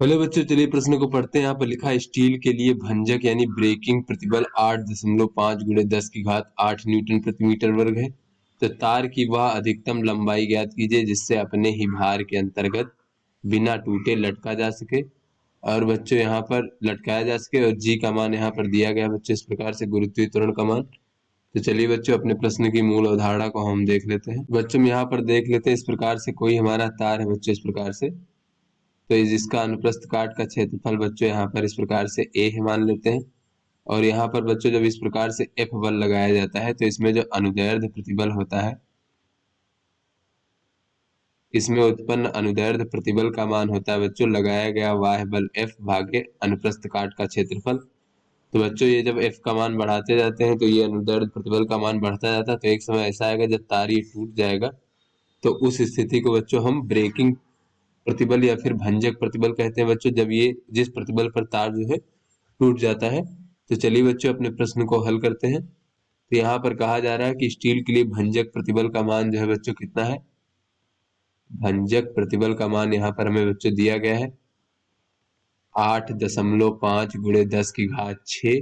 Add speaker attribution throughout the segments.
Speaker 1: Hello बच्चों, चलिए प्रश्न को पढ़ते हैं। यहाँ पर लिखा है स्टील के लिए भंजक यानी ब्रेकिंग प्रतिबल 8.5 गुणे 10 की घात 8 न्यूटन प्रति मीटर वर्ग है। तो तार की वह अधिकतम लंबाई ज्ञात कीजिए जिससे अपने ही भार के अंतर्गत बिना टूटे लटका जा सके। और बच्चों यहाँ पर लटकाया जा सके और जी का मान यहाँ पर दिया गया बच्चों इस प्रकार से, गुरुत्वीय त्वरण का मान। तो चलिए बच्चों अपने प्रश्न की मूल अवधारणा को हम देख लेते हैं। बच्चों यहाँ पर देख लेते हैं, इस प्रकार से कोई हमारा तार है बच्चों, इस प्रकार से। तो इसका अनुप्रस्थ काट का क्षेत्रफल बच्चों यहाँ पर इस प्रकार से ए है मान लेते हैं। और यहाँ पर बच्चों जब इस प्रकार से एफ बल लगाया जाता है तो इसमें जो अनुदैर्ध्य प्रतिबल होता है, इसमें उत्पन्न अनुदैर्ध्य प्रतिबल का मान होता है बच्चों लगाया गया बाह्य बल एफ भागे अनुप्रस्थ काट का क्षेत्रफल। तो बच्चों ये जब एफ का मान बढ़ाते जाते हैं तो ये अनुदैर्ध्य प्रतिबल का मान बढ़ता जाता है। तो एक समय ऐसा आएगा जब तार ये टूट जाएगा, तो उस स्थिति को बच्चों हम ब्रेकिंग प्रतिबल या फिर भंजक प्रतिबल कहते हैं बच्चों, जब ये जिस प्रतिबल पर तार जो है टूट जाता है। तो चलिए बच्चों अपने प्रश्न को हल करते हैं। तो यहाँ पर कहा जा रहा है कि स्टील के लिए भंजक प्रतिबल का मान जो है बच्चों कितना है। भंजक प्रतिबल का मान यहाँ पर हमें बच्चों दिया गया है 8.5 गुणे 10 की घात 6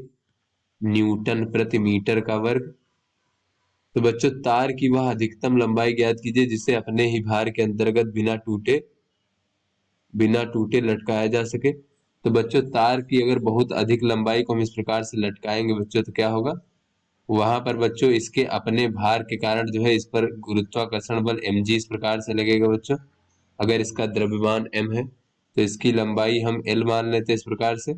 Speaker 1: न्यूटन प्रति मीटर का वर्ग। तो बच्चों तार की वह अधिकतम लंबाई ज्ञात कीजिए जिससे अपने ही भार के अंतर्गत बिना टूटे लटकाया जा सके। तो बच्चों तार की अगर बहुत अधिक लंबाई को हम इस प्रकार से लटकाएंगे बच्चों तो क्या होगा, वहां पर बच्चों इसके अपने भार के कारण जो है इस पर गुरुत्वाकर्षण बल mg इस प्रकार से लगेगा बच्चों। अगर इसका द्रव्यमान m है तो इसकी लंबाई हम l मान लेते हैं इस प्रकार से।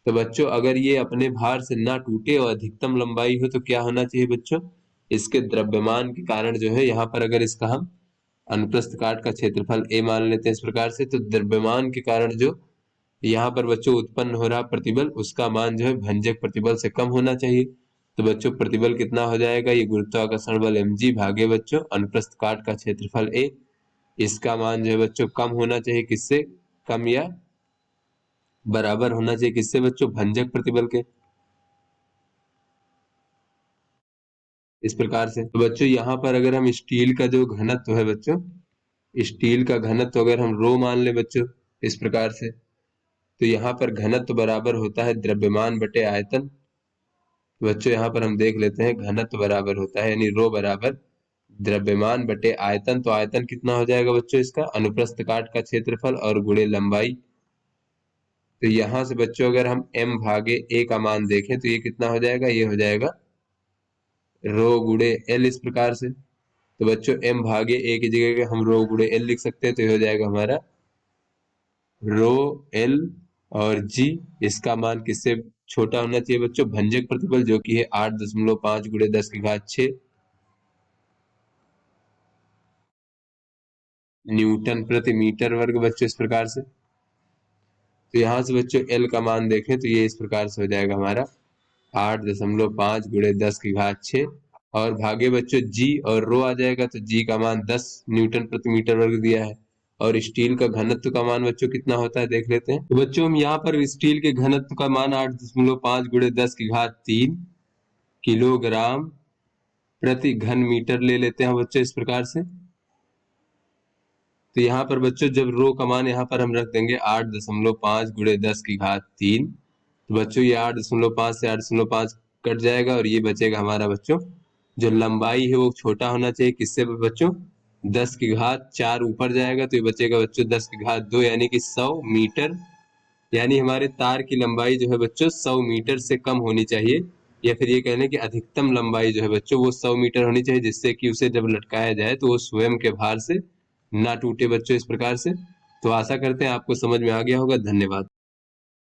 Speaker 1: तो बच्चों अगर ये अपने भार से ना टूटे और अधिकतम लंबाई हो तो क्या होना चाहिए बच्चों, इसके द्रव्यमान के कारण जो है यहाँ पर अगर इसका हम अनुप्रस्थ काट का क्षेत्रफल a मान लेते हैं इस प्रकार से, तो द्रव्यमान के कारण जो यहाँ पर बच्चों उत्पन्न हो रहा प्रतिबल उसका मान जो है भंजक प्रतिबल से कम होना चाहिए। तो बच्चों प्रतिबल कितना हो जाएगा, ये गुरुत्वाकर्षण बल mg भागे बच्चों अनुप्रस्थ काट का क्षेत्रफल a, इसका मान जो है बच्चों कम होना चाहिए, किससे कम या बराबर होना चाहिए, किससे बच्चों भंजक प्रतिबल के, इस प्रकार से। तो बच्चों यहाँ पर अगर हम स्टील का जो घनत्व है बच्चों, स्टील का घनत्व अगर हम रो मान ले बच्चों इस प्रकार से, तो यहाँ पर घनत्व बराबर होता है द्रव्यमान बटे आयतन। बच्चों यहाँ पर हम देख लेते हैं घनत्व बराबर होता है यानी रो बराबर द्रव्यमान बटे आयतन। तो आयतन कितना हो जाएगा बच्चों, इसका अनुप्रस्थ काट का क्षेत्रफल और गुणे लंबाई। तो यहाँ से बच्चों अगर हम m भागे a का मान देखें तो ये कितना हो जाएगा, ये हो जाएगा रो गुणे l इस प्रकार से। तो बच्चों m भागे a की जगह हम रो गुणे l लिख सकते हैं। तो ये हो जाएगा हमारा रो l और g, इसका मान किससे छोटा होना चाहिए बच्चों, भंजक प्रतिबल जो कि है 8.5 गुणे 10 की घात 6 न्यूटन प्रति मीटर वर्ग बच्चों इस प्रकार से। तो यहाँ से बच्चों L का मान देखें तो ये इस प्रकार से हो जाएगा हमारा 8.5 गुणे 10 की घात 6 और भागे बच्चों G और रो आ जाएगा। तो G का मान 10 न्यूटन प्रति मीटर वर्ग दिया है। और स्टील का घनत्व का मान बच्चों कितना होता है देख लेते हैं। तो बच्चों हम यहाँ पर स्टील के घनत्व का मान 8.5 गुणे 10 की घात 3 किलोग्राम प्रति घन मीटर ले लेते हैं बच्चों इस प्रकार से। तो यहाँ पर बच्चों जब रो का मान यहाँ पर हम रख देंगे 8.5 गुणे 10 की घात 3, तो बच्चों ये 8.5 से 8.5 कट जाएगा और ये बचेगा हमारा बच्चों जो लंबाई है वो छोटा होना चाहिए, किससे बच्चों 10 की घात 4 ऊपर जाएगा तो ये बचेगा बच्चों 10 की घात 2 यानी कि 100 मीटर। यानी हमारे तार की लंबाई जो है बच्चों 100 मीटर से कम होनी चाहिए, या फिर ये कहने की अधिकतम लंबाई जो है बच्चों वो 100 मीटर होनी चाहिए, जिससे कि उसे जब लटकाया जाए तो वो स्वयं के भार से ना टूटे बच्चों इस प्रकार से। तो आशा करते हैं आपको समझ में आ गया होगा। धन्यवाद।